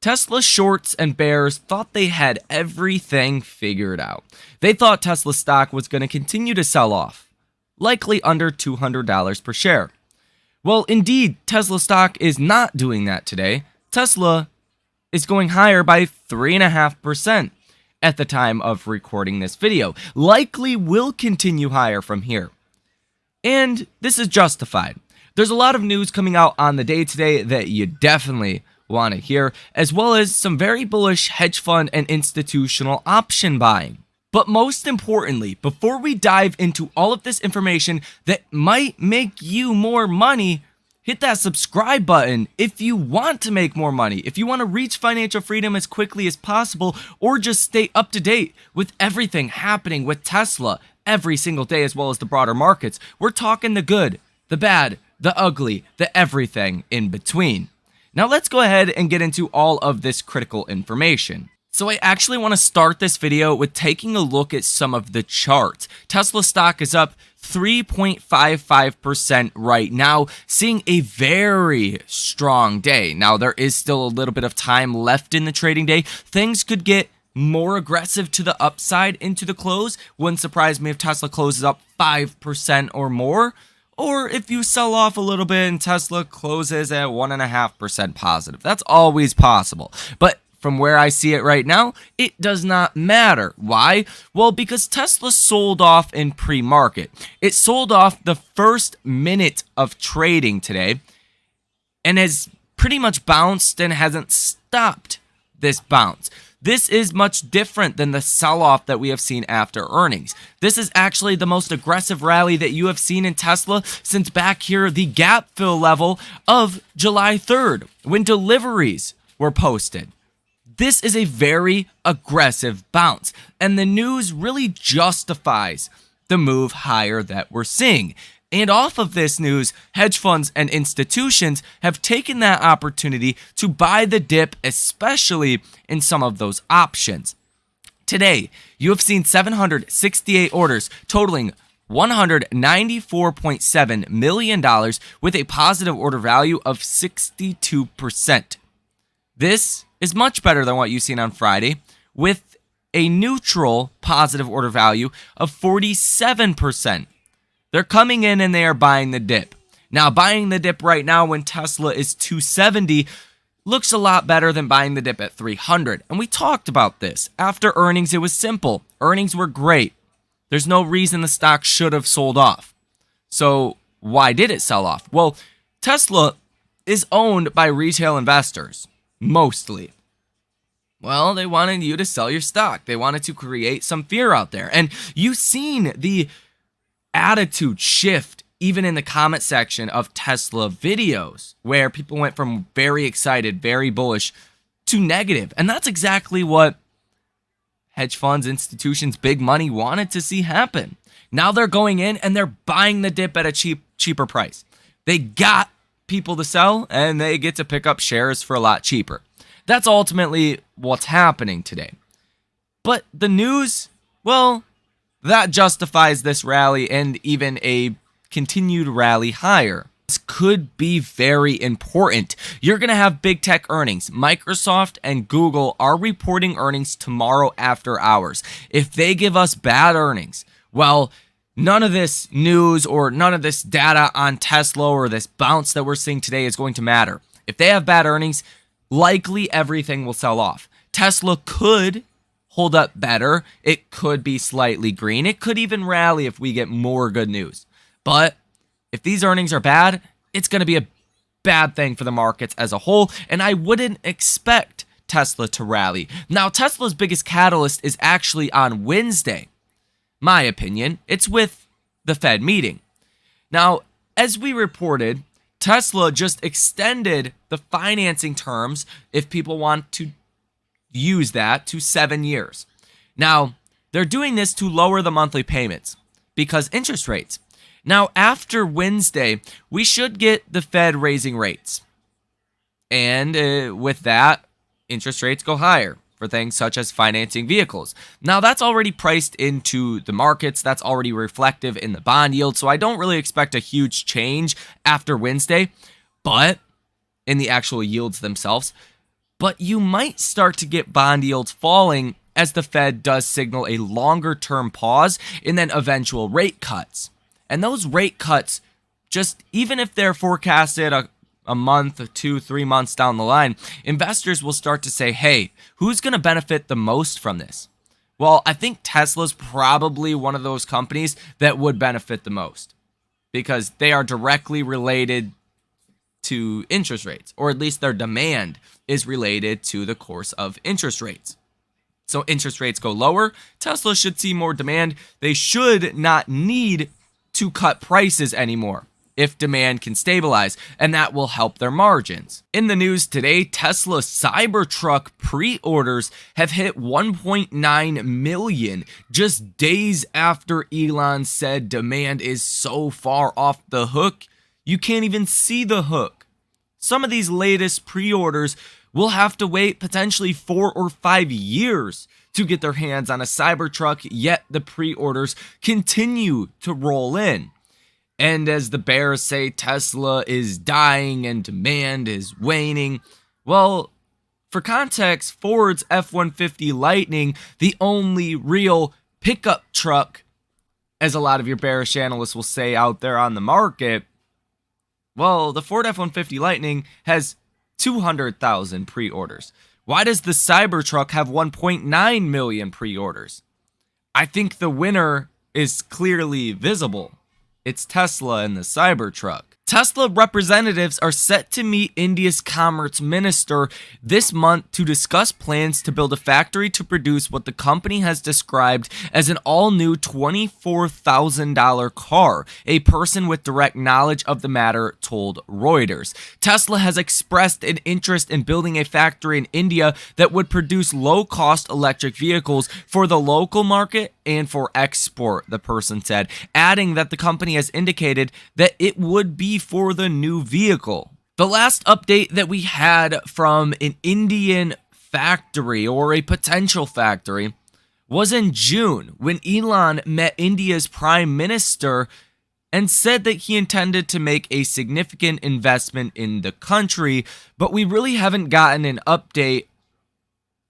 Tesla shorts and bears thought they had everything figured out. They thought Tesla stock was going to continue to sell off, likely under $200 per share. Well, indeed, Tesla stock is not doing that today. Tesla is going higher by 3.5% at the time of recording this video. Likely will continue higher from here. And this is justified. There's a lot of news coming out on the day today that you definitely want to hear, as well as some very bullish hedge fund and institutional option buying. But most importantly, before we dive into all of this information that might make you more money, hit that subscribe button if you want to make more money, if you want to reach financial freedom as quickly as possible, or just stay up to date with everything happening with Tesla every single day, as well as the broader markets. We're talking the good, the bad, the ugly, the everything in between. Now let's go ahead and get into all of this critical information. So I actually want to start this video with taking a look at some of the charts. Tesla stock is up 3.55% right now, seeing a very strong day. Now there is still a little bit of time left in the trading day. Things could get more aggressive to the upside into the close. Wouldn't surprise me if Tesla closes up 5% or more. Or if you sell off a little bit and Tesla closes at 1.5% positive. That's always possible. But from where I see it right now, it does not matter. Why? Well, because Tesla sold off in pre-market. It sold off the first minute of trading today and has pretty much bounced and hasn't stopped this bounce. This is much different than the sell-off that we have seen after earnings. This is actually the most aggressive rally that you have seen in Tesla since back here the gap fill level of July 3rd when deliveries were posted. This is a very aggressive bounce, and the news really justifies the move higher that we're seeing. And off of this news, hedge funds and institutions have taken that opportunity to buy the dip, especially in some of those options. Today, you have seen 768 orders totaling $194.7 million with a positive order value of 62%. This is much better than what you've seen on Friday, with a neutral positive order value of 47%. They're coming in and they are buying the dip. Now, buying the dip right now when Tesla is 270 looks a lot better than buying the dip at 300. And we talked about this. After earnings, it was simple. Earnings were great. There's no reason the stock should have sold off. So why did it sell off? Well, Tesla is owned by retail investors, mostly. Well, they wanted you to sell your stock. They wanted to create some fear out there. And you've seen the attitude shift even in the comment section of Tesla videos, where people went from very excited, very bullish to negative. And that's exactly what hedge funds, institutions, big money wanted to see happen. Now they're going in and they're buying the dip at a cheaper price. They got people to sell and they get to pick up shares for a lot cheaper. That's ultimately what's happening today. But the news, well, that justifies this rally and even a continued rally higher. This could be very important. You're going to have big tech earnings. Microsoft and Google are reporting earnings tomorrow after hours. If they give us bad earnings, well, none of this news or none of this data on Tesla or this bounce that we're seeing today is going to matter. If they have bad earnings, likely everything will sell off. Tesla could hold up better. It could be slightly green. It could even rally if we get more good news. But if these earnings are bad, it's going to be a bad thing for the markets as a whole, and I wouldn't expect Tesla to rally. Now, Tesla's biggest catalyst is actually on Wednesday. My opinion, it's with the Fed meeting. Now, as we reported, Tesla just extended the financing terms, if people want to use that, to 7 years. Now, they're doing this to lower the monthly payments because interest rates. Now, after Wednesday, we should get the Fed raising rates. And with that, interest rates go higher for things such as financing vehicles. Now, that's already priced into the markets. That's already reflective in the bond yield. So I don't really expect a huge change after Wednesday. But in the actual yields themselves, but you might start to get bond yields falling as the Fed does signal a longer-term pause and then eventual rate cuts. And those rate cuts, just even if they're forecasted a month or 2-3 months down the line, investors will start to say, hey, who's going to benefit the most from this? Well, I think Tesla's probably one of those companies that would benefit the most because they are directly related to interest rates, or at least their demand is related to the course of interest rates. So interest rates go lower, Tesla should see more demand. They should not need to cut prices anymore if demand can stabilize, and that will help their margins. In the news today, Tesla Cybertruck pre-orders have hit 1.9 million just days after Elon said demand is so far off the hook, you can't even see the hook. Some of these latest pre-orders will have to wait potentially 4 or 5 years to get their hands on a Cybertruck, yet the pre-orders continue to roll in. And as the bears say Tesla is dying and demand is waning, well, for context, Ford's F-150 Lightning, the only real pickup truck, as a lot of your bearish analysts will say out there on the market, well, the Ford F-150 Lightning has 200,000 pre-orders. Why does the Cybertruck have 1.9 million pre-orders? I think the winner is clearly visible. It's Tesla and the Cybertruck. Tesla representatives are set to meet India's Commerce Minister this month to discuss plans to build a factory to produce what the company has described as an all-new $24,000 car, a person with direct knowledge of the matter told Reuters. Tesla has expressed an interest in building a factory in India that would produce low-cost electric vehicles for the local market and for export, the person said, adding that the company has indicated that it would be for the new vehicle. The last update that we had from an Indian factory or a potential factory was in June when Elon met India's Prime Minister and said that he intended to make a significant investment in the country, but we really haven't gotten an update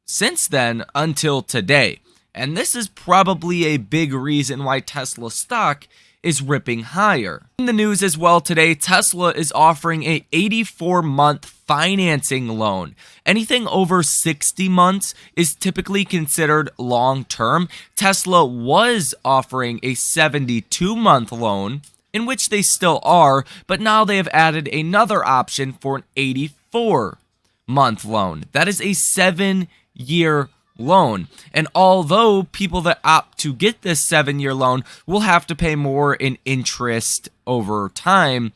since then until today. And this is probably a big reason why Tesla stock is ripping higher. In the news as well today, Tesla is offering a 84-month financing loan. Anything over 60 months is typically considered long-term. Tesla was offering a 72-month loan, in which they still are, but now they have added another option for an 84-month loan. That is a 7-year loan. And although people that opt to get this 7-year loan will have to pay more in interest over time,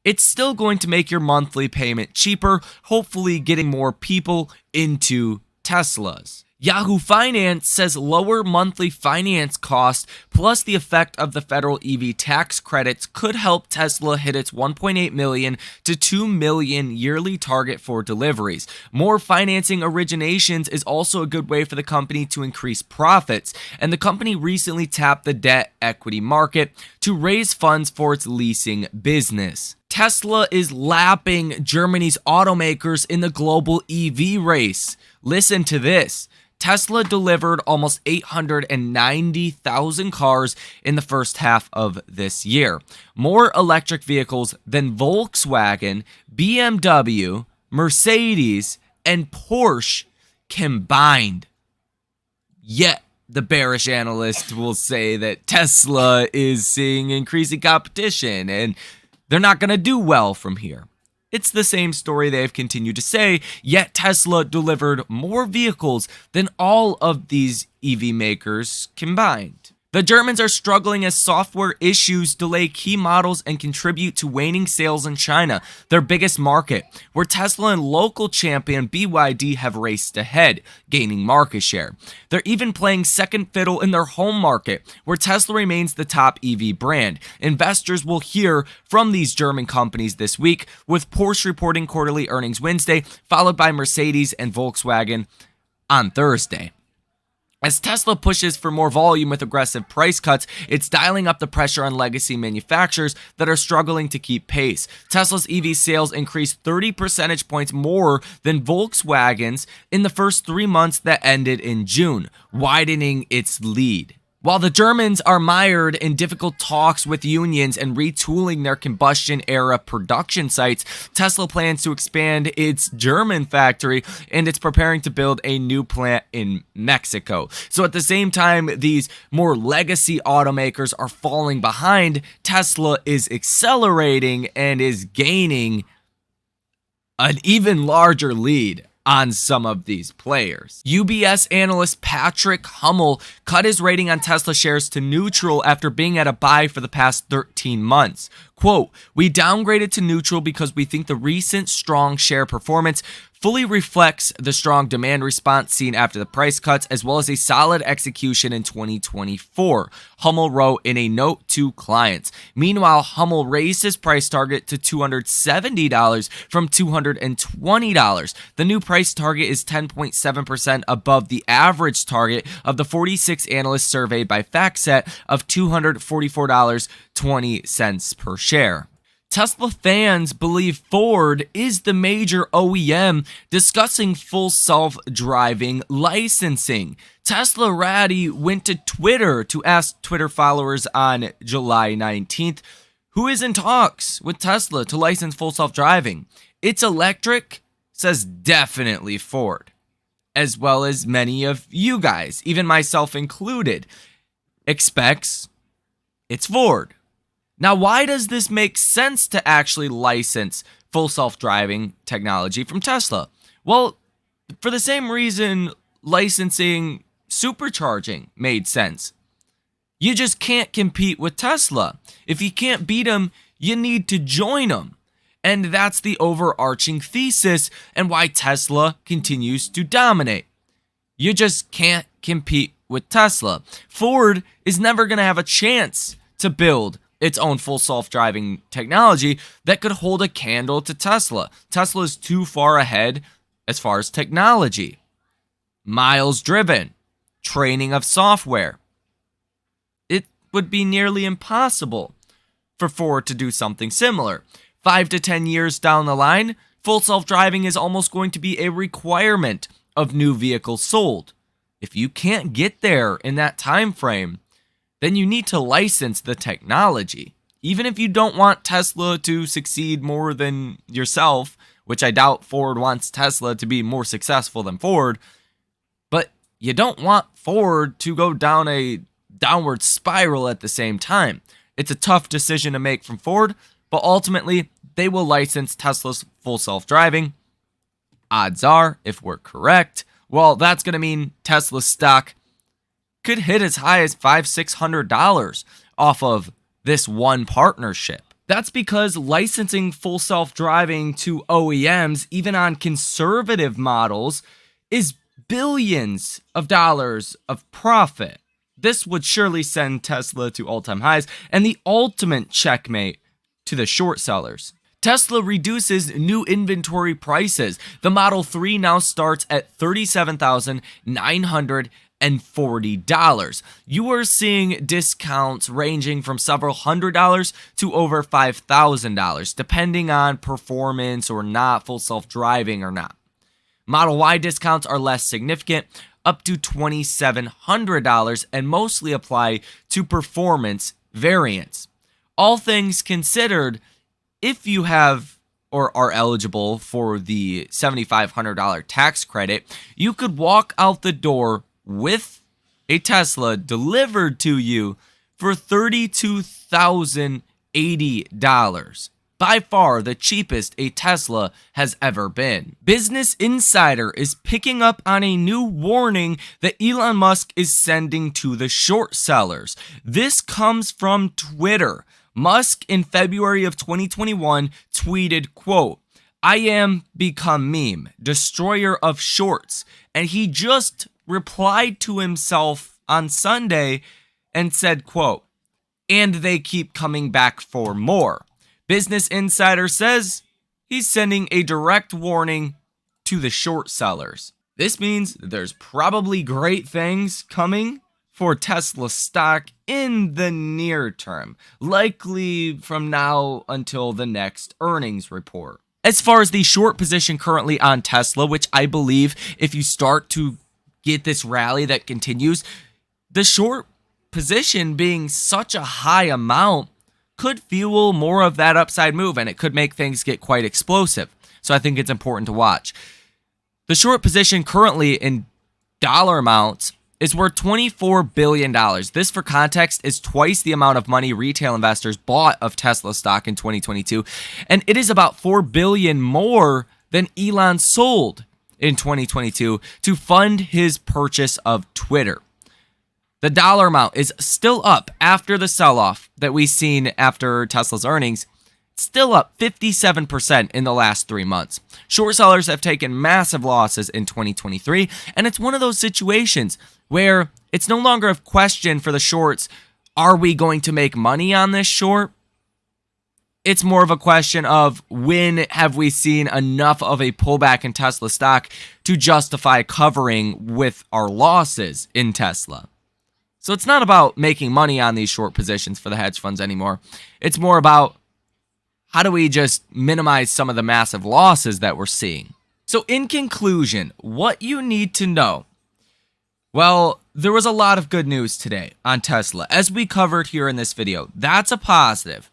it's still going to make your monthly payment cheaper, hopefully getting more people into Teslas. Yahoo Finance says lower monthly finance costs plus the effect of the federal EV tax credits could help Tesla hit its 1.8 million to 2 million yearly target for deliveries. More financing originations is also a good way for the company to increase profits, and the company recently tapped the debt equity market to raise funds for its leasing business. Tesla is lapping Germany's automakers in the global EV race. Listen to this. Tesla delivered almost 890,000 cars in the first half of this year. More electric vehicles than Volkswagen, BMW, Mercedes, and Porsche combined. Yet, the bearish analyst will say that Tesla is seeing increasing competition and they're not going to do well from here. It's the same story they've continued to say, yet Tesla delivered more vehicles than all of these EV makers combined. The Germans are struggling as software issues delay key models and contribute to waning sales in China, their biggest market, where Tesla and local champion BYD have raced ahead, gaining market share. They're even playing second fiddle in their home market, where Tesla remains the top EV brand. Investors will hear from these German companies this week, with Porsche reporting quarterly earnings Wednesday, followed by Mercedes and Volkswagen on Thursday. As Tesla pushes for more volume with aggressive price cuts, it's dialing up the pressure on legacy manufacturers that are struggling to keep pace. Tesla's EV sales increased 30 percentage points more than Volkswagen's in the first 3 months that ended in June, widening its lead. While the Germans are mired in difficult talks with unions and retooling their combustion-era production sites, Tesla plans to expand its German factory, and it's preparing to build a new plant in Mexico. So at the same time, these more legacy automakers are falling behind, Tesla is accelerating and is gaining an even larger lead on some of these players. UBS analyst Patrick Hummel cut his rating on Tesla shares to neutral after being at a buy for the past 13 months. Quote, "We downgraded to neutral because we think the recent strong share performance fully reflects the strong demand response seen after the price cuts, as well as a solid execution in 2024, Hummel wrote in a note to clients. Meanwhile, Hummel raised his price target to $270 from $220. The new price target is 10.7% above the average target of the 46 analysts surveyed by FactSet of $244.20 per share. Tesla fans believe Ford is the major OEM discussing full self-driving licensing. Tesla Ratty went to Twitter to ask Twitter followers on July 19th, who is in talks with Tesla to license full self-driving. It's electric, says definitely Ford, as well as many of you guys, even myself included, expects it's Ford. Now, why does this make sense to actually license full self-driving technology from Tesla? Well, for the same reason licensing supercharging made sense. You just can't compete with Tesla. If you can't beat them, you need to join them. And that's the overarching thesis and why Tesla continues to dominate. You just can't compete with Tesla. Ford is never going to have a chance to build its own full self-driving technology that could hold a candle to Tesla. Tesla is too far ahead as far as technology. Miles driven, training of software. It would be nearly impossible for Ford to do something similar. 5 to 10 years down the line, full self-driving is almost going to be a requirement of new vehicles sold. If you can't get there in that time frame, then you need to license the technology. Even if you don't want Tesla to succeed more than yourself, which I doubt Ford wants Tesla to be more successful than Ford, but you don't want Ford to go down a downward spiral at the same time. It's a tough decision to make from Ford, but ultimately, they will license Tesla's full self-driving. Odds are, if we're correct, well, that's going to mean Tesla stock could hit as high as $500-$600 off of this one partnership. That's because licensing full self-driving to OEMs, even on conservative models, is billions of dollars of profit. This would surely send Tesla to all-time highs and the ultimate checkmate to the short sellers. Tesla reduces new inventory prices. The Model 3 now starts at $37,940. You are seeing discounts ranging from several $100s to over $5,000, depending on performance or not, full self-driving or not. Model Y discounts are less significant, up to $2,700, and mostly apply to performance variants. All things considered, if you have or are eligible for the $7,500 tax credit, you could walk out the door with a Tesla delivered to you for $32,080. By far the cheapest a Tesla has ever been. Business Insider is picking up on a new warning that Elon Musk is sending to the short sellers. This comes from Twitter. Musk in February of 2021 tweeted, quote, "I am become meme, destroyer of shorts." And he just replied to himself on Sunday and said, quote, "And they keep coming back for more." Business Insider says he's sending a direct warning to the short sellers. This means there's probably great things coming for Tesla stock in the near term, likely from now until the next earnings report. As far as the short position currently on Tesla, which I believe if you start to get this rally that continues, the short position being such a high amount could fuel more of that upside move, and it could make things get quite explosive. So I think it's important to watch. The short position currently in dollar amounts is worth $24 billion. This, for context, is twice the amount of money retail investors bought of Tesla stock in 2022, and it is about $4 billion more than Elon sold in 2022 to fund his purchase of Twitter. The dollar amount is still up after the sell-off that we've seen after Tesla's earnings, still up 57% in the last 3 months. Short sellers have taken massive losses in 2023, and it's one of those situations where it's no longer a question for the shorts, are we going to make money on this short? It's more of a question of when have we seen enough of a pullback in Tesla stock to justify covering with our losses in Tesla. So it's not about making money on these short positions for the hedge funds anymore. It's more about how do we just minimize some of the massive losses that we're seeing? So in conclusion, what you need to know. Well, there was a lot of good news today on Tesla, as we covered here in this video. That's a positive.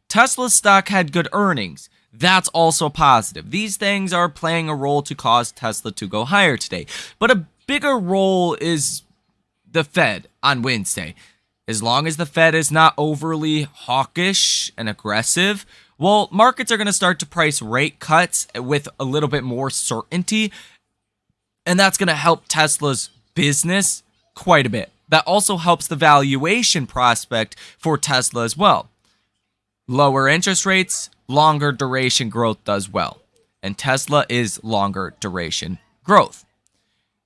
Tesla stock had good earnings. That's also positive. These things are playing a role to cause Tesla to go higher today. But a bigger role is the Fed on Wednesday. As long as the Fed is not overly hawkish and aggressive, well, markets are going to start to price rate cuts with a little bit more certainty, and that's going to help Tesla's business quite a bit. That also helps the valuation prospect for Tesla as well. Lower interest rates, longer duration growth does well, and Tesla is longer duration growth.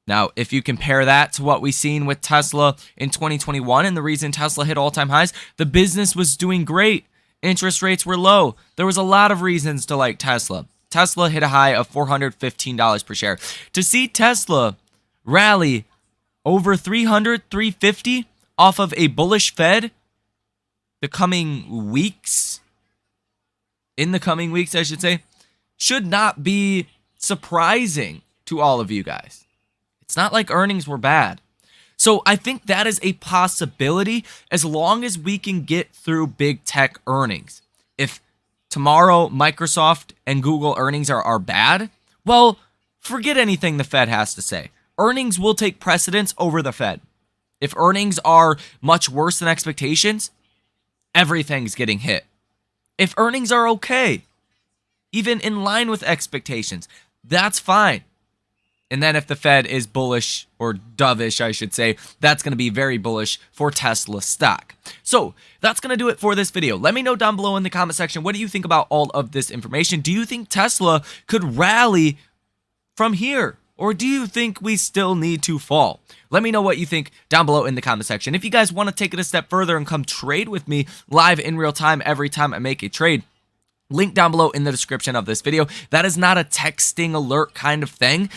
Now, if you compare that to what we've seen with Tesla in 2021, and the reason Tesla hit all-time highs, the business was doing great. Interest rates were low. There was a lot of reasons to like Tesla. Tesla hit a high of $415 per share. To see Tesla rally over 300, 350 off of a bullish Fed in the coming weeks, I should say, should not be surprising to all of you guys. It's not like earnings were bad. So I think that is a possibility as long as we can get through big tech earnings. If tomorrow Microsoft and Google earnings are bad, well, forget anything the Fed has to say. Earnings will take precedence over the Fed. If earnings are much worse than expectations, everything's getting hit. If earnings are okay, even in line with expectations, that's fine. And then if the Fed is bullish, or dovish, I should say, that's going to be very bullish for Tesla stock. So that's going to do it for this video. Let me know down below in the comment section, what do you think about all of this information? Do you think Tesla could rally from here? Or do you think we still need to fall? Let me know what you think down below in the comment section. If you guys want to take it a step further and come trade with me live in real time every time I make a trade, link down below in the description of this video. That is not a texting alert kind of thing.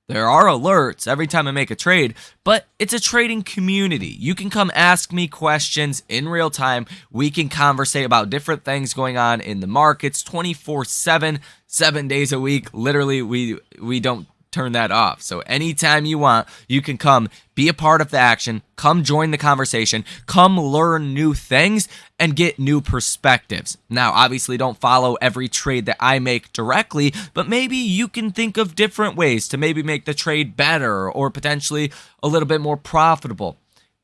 There are alerts every time I make a trade, but it's a trading community. You can come ask me questions in real time. We can conversate about different things going on in the markets 24/7, 7 days a week. Literally, we don't turn that off. So anytime you want, you can come be a part of the action, come join the conversation, come learn new things and get new perspectives. Now, obviously don't follow every trade that I make directly, but maybe you can think of different ways to maybe make the trade better or potentially a little bit more profitable.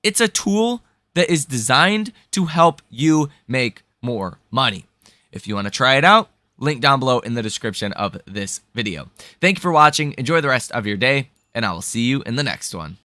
It's a tool that is designed to help you make more money. If you want to try it out, link down below in the description of this video. Thank you for watching. Enjoy the rest of your day, and I will see you in the next one.